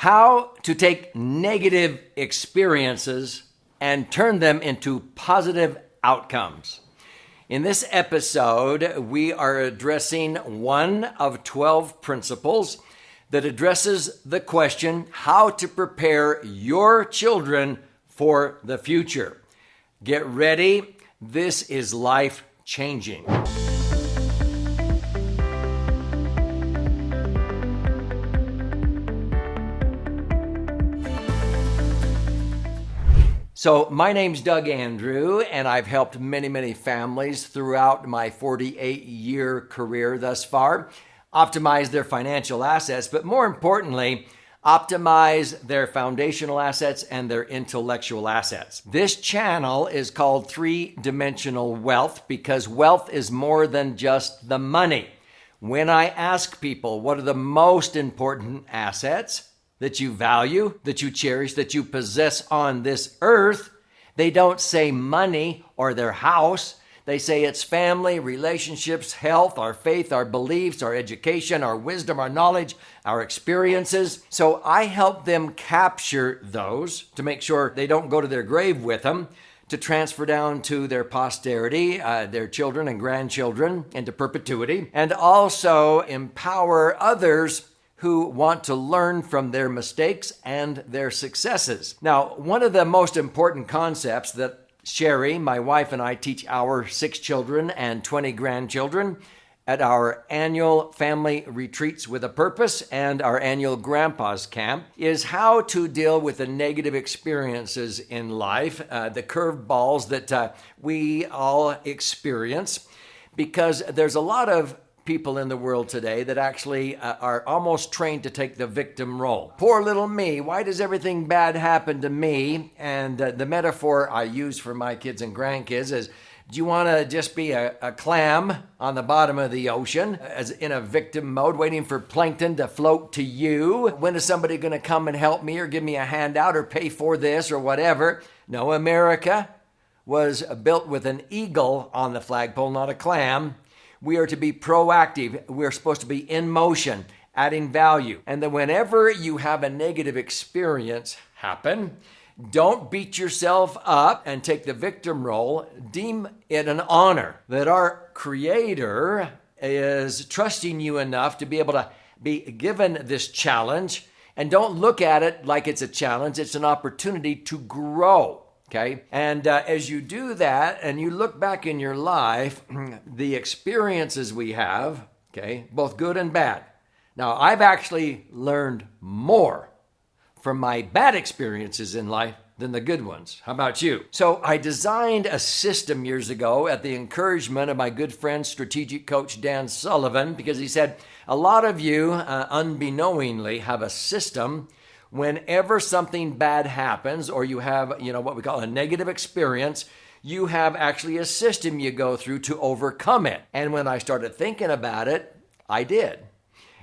How to take negative experiences and turn them into positive outcomes. In this episode, we are addressing one of 12 principles that addresses the question how to prepare your children for the future. Get ready. This is life-changing. So my name's Doug Andrew, and I've helped many families throughout my 48-year career thus far optimize their financial assets, but more importantly, optimize their foundational assets and their intellectual assets. This channel is called Three-Dimensional Wealth because wealth is more than just the money. When I ask people what are the most important assets that you value, that you cherish, that you possess on this earth, they don't say money or their house. They say it's family, relationships, health, our faith, our beliefs, our education, our wisdom, our knowledge, our experiences. So I help them capture those to make sure they don't go to their grave with them, to transfer down to their posterity, their children and grandchildren into perpetuity, and also empower others who want to learn from their mistakes and their successes. Now, one of the most important concepts that Sherry, my wife, and I teach our 6 children and 20 grandchildren at our annual family retreats with a purpose and our annual grandpa's camp is how to deal with the negative experiences in life, the curveballs that we all experience, because there's a lot of people in the world today that actually are almost trained to take the victim role. Poor little me, why does everything bad happen to me? And the metaphor I use for my kids and grandkids is, do you want to just be a clam on the bottom of the ocean as in a victim mode, waiting for plankton to float to you? When is somebody going to come and help me or give me a handout or pay for this or whatever? No, America was built with an eagle on the flagpole, not a clam. We are to be proactive. We're supposed to be in motion, adding value. And then whenever you have a negative experience happen, don't beat yourself up and take the victim role. Deem it an honor that our Creator is trusting you enough to be able to be given this challenge. And don't look at it like it's a challenge. It's an opportunity to grow. Okay. And as you do that and you look back in your life, the experiences we have, okay, both good and bad. Now, I've actually learned more from my bad experiences in life than the good ones. How about you? So I designed a system years ago at the encouragement of my good friend, strategic coach Dan Sullivan, because he said, a lot of you unbeknowingly have a system. Whenever something bad happens or you have, what we call a negative experience, you have actually a system you go through to overcome it. And when I started thinking about it, I did.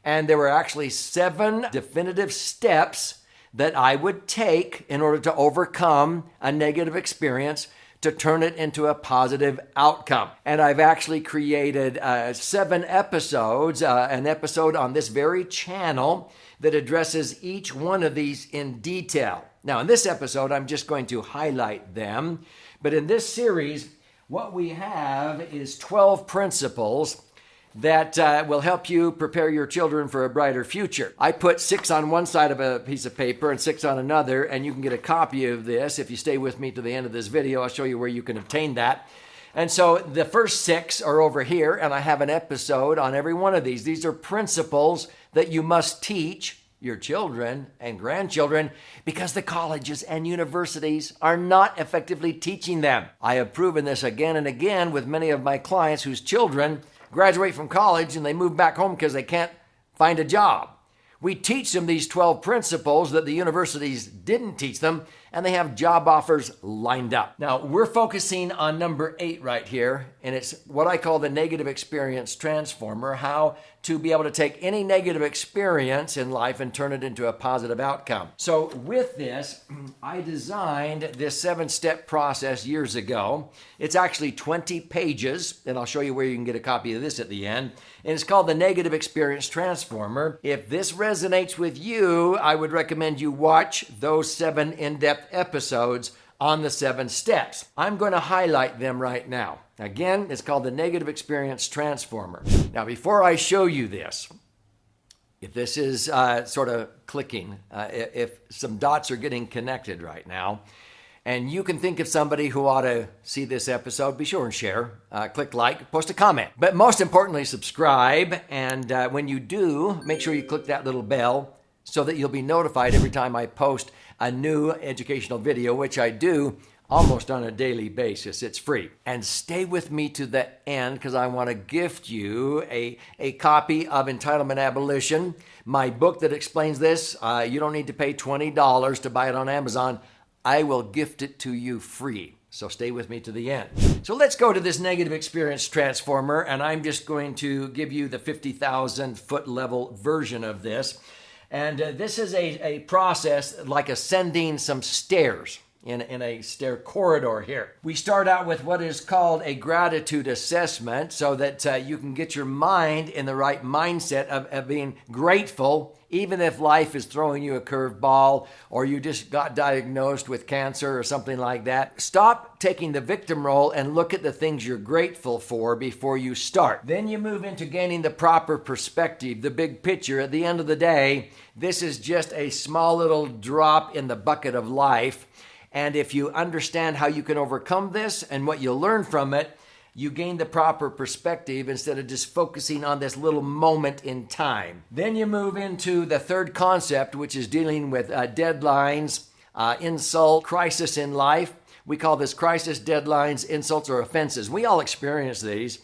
And there were actually 7 definitive steps that I would take in order to overcome a negative experience to turn it into a positive outcome. And I've actually created 7 episodes, an episode on this very channel that addresses each one of these in detail. Now, in this episode, I'm just going to highlight them. But in this series, what we have is 12 principles that will help you prepare your children for a brighter future. I put 6 on one side of a piece of paper and 6 on another, and you can get a copy of this. If you stay with me to the end of this video, I'll show you where you can obtain that. And so the first 6 are over here, and I have an episode on every one of these. These are principles that you must teach your children and grandchildren because the colleges and universities are not effectively teaching them. I have proven this again and again with many of my clients whose children graduate from college and they move back home because they can't find a job. We teach them these 12 principles that the universities didn't teach them, and they have job offers lined up. Now, we're focusing on number 8 right here, and it's what I call the negative experience transformer, how to be able to take any negative experience in life and turn it into a positive outcome. So with this, I designed this 7-step process years ago. It's actually 20 pages, and I'll show you where you can get a copy of this at the end. And it's called the Negative Experience Transformer. If this resonates with you, I would recommend you watch those 7 in-depth episodes on the 7 steps. I'm going to highlight them right now. Again, it's called the Negative Experience Transformer. Now, before I show you this, if this is sort of clicking, if some dots are getting connected right now, and you can think of somebody who ought to see this episode, be sure and share, click like, post a comment. But most importantly, subscribe. And when you do, make sure you click that little bell so that you'll be notified every time I post a new educational video, which I do almost on a daily basis. It's free. And stay with me to the end because I want to gift you a copy of Entitlement Abolition, my book that explains this. You don't need to pay $20 to buy it on Amazon. I will gift it to you free. So stay with me to the end. So let's go to this negative experience transformer, and I'm just going to give you the 50,000 foot level version of this. And this is a process like ascending some stairs in a stair corridor here. We start out with what is called a gratitude assessment so that you can get your mind in the right mindset of being grateful, even if life is throwing you a curveball or you just got diagnosed with cancer or something like that. Stop taking the victim role and look at the things you're grateful for before you start. Then you move into gaining the proper perspective, the big picture. At the end of the day, this is just a small little drop in the bucket of life. And if you understand how you can overcome this and what you'll learn from it, you gain the proper perspective instead of just focusing on this little moment in time. Then you move into the third concept, which is dealing with deadlines, insult, crisis in life. We call this crisis, deadlines, insults, or offenses. We all experience these.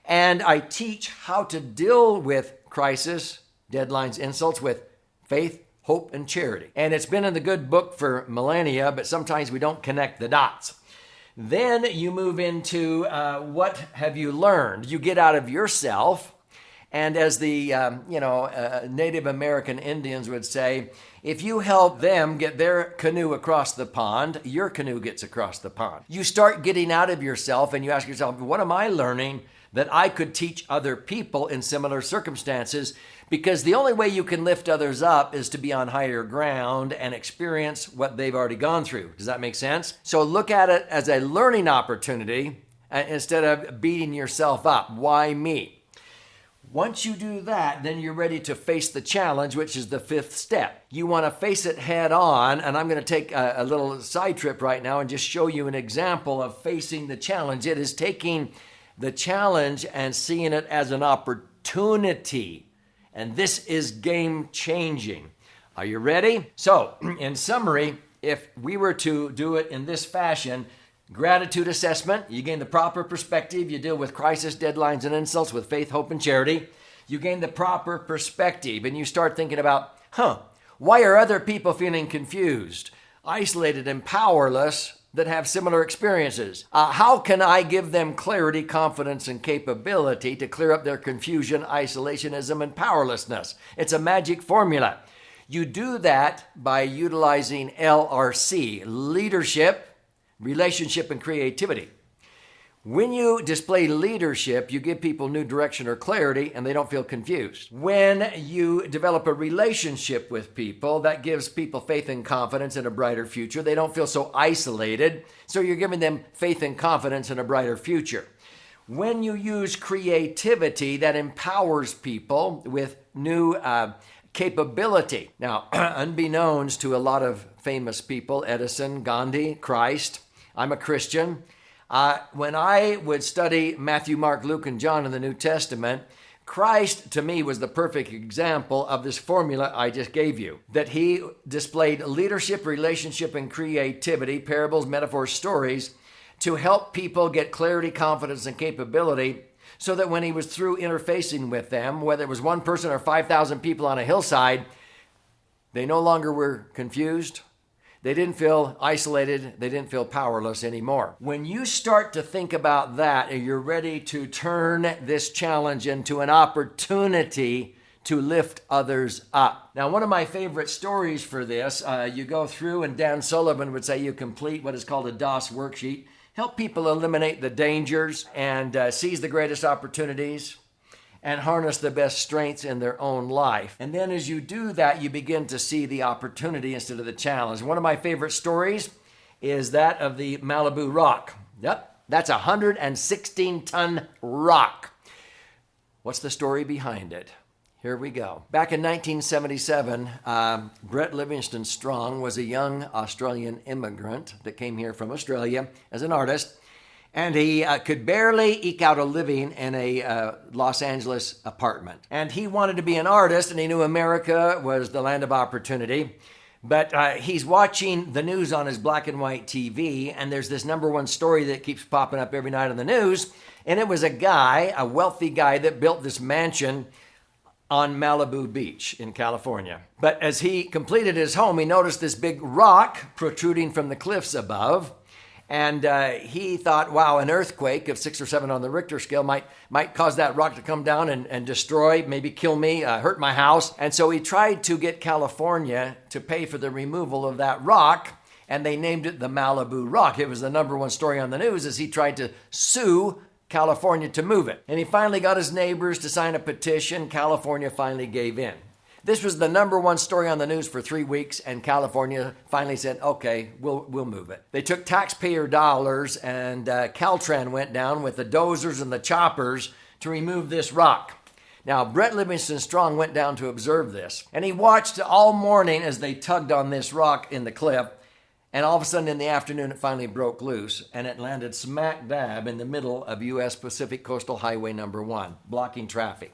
And I teach how to deal with crisis, deadlines, insults with faith, hope, and charity. And it's been in the good book for millennia, but sometimes we don't connect the dots. Then you move into what have you learned? You get out of yourself. And as the Native American Indians would say, if you help them get their canoe across the pond, your canoe gets across the pond. You start getting out of yourself and you ask yourself, what am I learning that I could teach other people in similar circumstances? Because the only way you can lift others up is to be on higher ground and experience what they've already gone through. Does that make sense? So look at it as a learning opportunity instead of beating yourself up. Why me? Once you do that, then you're ready to face the challenge, which is the 5th step. You want to face it head on, and I'm going to take a little side trip right now and just show you an example of facing the challenge. It is taking the challenge and seeing it as an opportunity. And this is game changing. Are you ready? So, in summary, if we were to do it in this fashion, gratitude assessment, you gain the proper perspective, you deal with crisis, deadlines, and insults with faith, hope, and charity. You gain the proper perspective and you start thinking about, why are other people feeling confused, isolated, and powerless that have similar experiences? How can I give them clarity, confidence, and capability to clear up their confusion, isolationism, and powerlessness? It's a magic formula. You do that by utilizing LRC, leadership, relationship, and creativity. When you display leadership, you give people new direction or clarity and they don't feel confused. When you develop a relationship with people, that gives people faith and confidence in a brighter future. They don't feel so isolated, so you're giving them faith and confidence in a brighter future. When you use creativity, that empowers people with new capability. Now, unbeknownst to a lot of famous people, Edison, Gandhi, Christ, I'm a Christian. When I would study Matthew, Mark, Luke, and John in the New Testament, Christ, to me, was the perfect example of this formula I just gave you. That he displayed leadership, relationship, and creativity, parables, metaphors, stories, to help people get clarity, confidence, and capability, so that when he was through interfacing with them, whether it was one person or 5,000 people on a hillside, they no longer were confused. They didn't feel isolated. They didn't feel powerless anymore. When you start to think about that and you're ready to turn this challenge into an opportunity to lift others up. Now, one of my favorite stories for this, you go through and Dan Sullivan would say you complete what is called a DOS worksheet, help people eliminate the dangers and seize the greatest opportunities and harness the best strengths in their own life. And then as you do that, you begin to see the opportunity instead of the challenge. One of my favorite stories is that of the Malibu Rock. Yep, that's a 116-ton rock. What's the story behind it? Here we go. Back in 1977, Brett Livingston Strong was a young Australian immigrant that came here from Australia as an artist, and he could barely eke out a living in a Los Angeles apartment. And he wanted to be an artist, and he knew America was the land of opportunity. But he's watching the news on his black and white TV, and there's this number one story that keeps popping up every night on the news, and it was a guy, a wealthy guy, that built this mansion on Malibu Beach in California. But as he completed his home, he noticed this big rock protruding from the cliffs above. And he thought, wow, an earthquake of 6 or 7 on the Richter scale might cause that rock to come down and destroy, maybe kill me, hurt my house. And so he tried to get California to pay for the removal of that rock, and they named it the Malibu Rock. It was the number one story on the news as he tried to sue California to move it. And he finally got his neighbors to sign a petition. California finally gave in. This was the number one story on the news for 3 weeks, and California finally said, okay, we'll move it. They took taxpayer dollars, and Caltran went down with the dozers and the choppers to remove this rock. Now, Brett Livingston Strong went down to observe this, and he watched all morning as they tugged on this rock in the cliff. And all of a sudden in the afternoon, it finally broke loose, and it landed smack dab in the middle of U.S. Pacific Coastal Highway number 1, blocking traffic.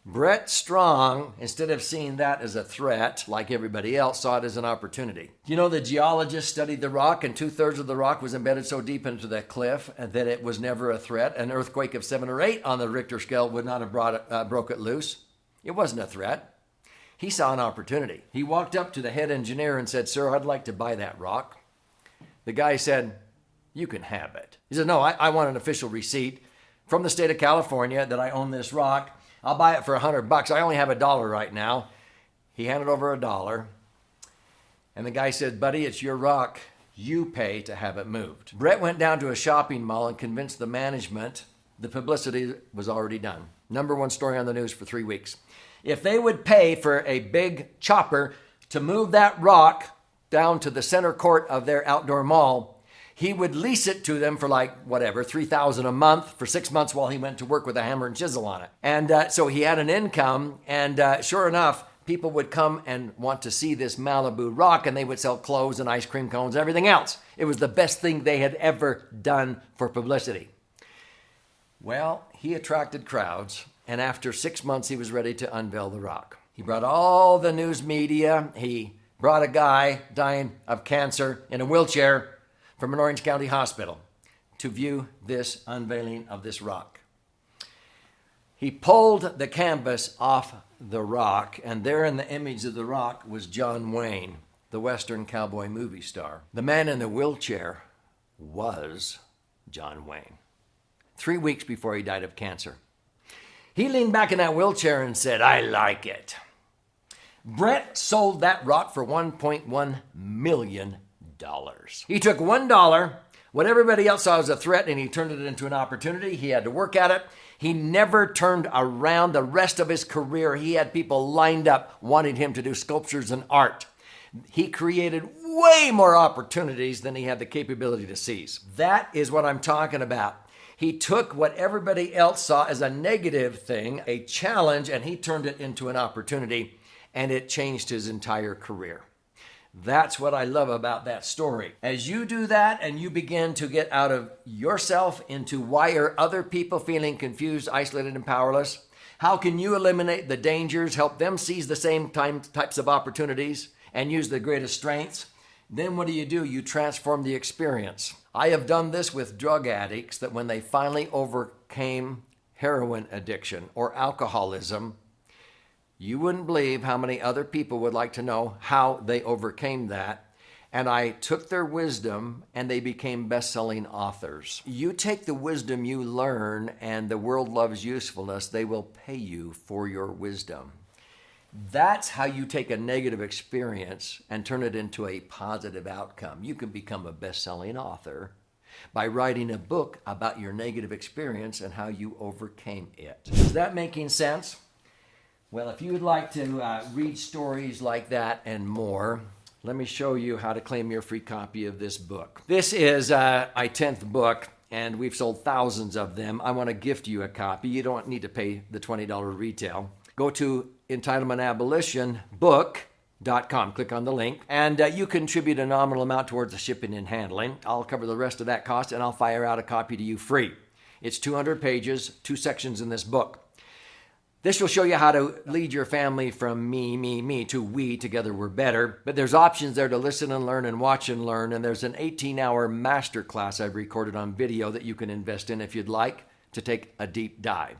Brett Strong, instead of seeing that as a threat, like everybody else, saw it as an opportunity. You know, the geologist studied the rock, and 2/3 of the rock was embedded so deep into the cliff that it was never a threat. An earthquake of 7 or 8 on the Richter scale would not have broke it loose. It wasn't a threat. He saw an opportunity. He walked up to the head engineer and said, sir, I'd like to buy that rock. The guy said, you can have it. He said, no, I want an official receipt from the state of California that I own this rock. I'll buy it for $100. I only have $1 right now. He handed over $1. And the guy said, buddy, it's your rock. You pay to have it moved. Brett went down to a shopping mall and convinced the management the publicity was already done. Number one story on the news for 3 weeks. If they would pay for a big chopper to move that rock down to the center court of their outdoor mall, he would lease it to them for $3,000 a month for 6 months while he went to work with a hammer and chisel on it. And so he had an income, and sure enough, people would come and want to see this Malibu rock, and they would sell clothes and ice cream cones, everything else. It was the best thing they had ever done for publicity. Well, he attracted crowds. And after 6 months, he was ready to unveil the rock. He brought all the news media. He brought a guy dying of cancer in a wheelchair from an Orange County hospital to view this unveiling of this rock. He pulled the canvas off the rock, and there in the image of the rock was John Wayne, the Western cowboy movie star. The man in the wheelchair was John Wayne. 3 weeks before he died of cancer. He leaned back in that wheelchair and said, I like it. Brett sold that rock for $1.1 million. He took $1, what everybody else saw as a threat, and he turned it into an opportunity. He had to work at it. He never turned around. The rest of his career, he had people lined up wanting him to do sculptures and art. He created way more opportunities than he had the capability to seize. That is what I'm talking about. He took what everybody else saw as a negative thing, a challenge, and he turned it into an opportunity, and it changed his entire career. That's what I love about that story. As you do that and you begin to get out of yourself into why are other people feeling confused, isolated, and powerless? How can you eliminate the dangers, help them seize the same types of opportunities, and use the greatest strengths? Then what do? You transform the experience. I have done this with drug addicts that when they finally overcame heroin addiction or alcoholism, you wouldn't believe how many other people would like to know how they overcame that. And I took their wisdom and they became best-selling authors. You take the wisdom you learn and the world loves usefulness, they will pay you for your wisdom. That's how you take a negative experience and turn it into a positive outcome. You can become a best-selling author by writing a book about your negative experience and how you overcame it. Is that making sense? Well, if you would like to read stories like that and more, let me show you how to claim your free copy of this book. This is my 10th book, and we've sold thousands of them. I want to gift you a copy. You don't need to pay the $20 retail. Go to entitlementabolitionbook.com. Click on the link, and you contribute a nominal amount towards the shipping and handling. I'll cover the rest of that cost, and I'll fire out a copy to you free. It's 200 pages, 2 sections in this book. This will show you how to lead your family from me to we, together we're better. But there's options there to listen and learn and watch and learn. And there's an 18-hour masterclass I've recorded on video that you can invest in if you'd like to take a deep dive.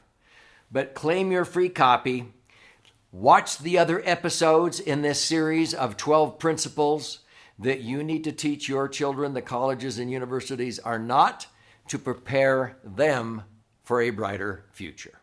But claim your free copy. Watch the other episodes in this series of 12 principles that you need to teach your children. The colleges and universities are not, to prepare them for a brighter future.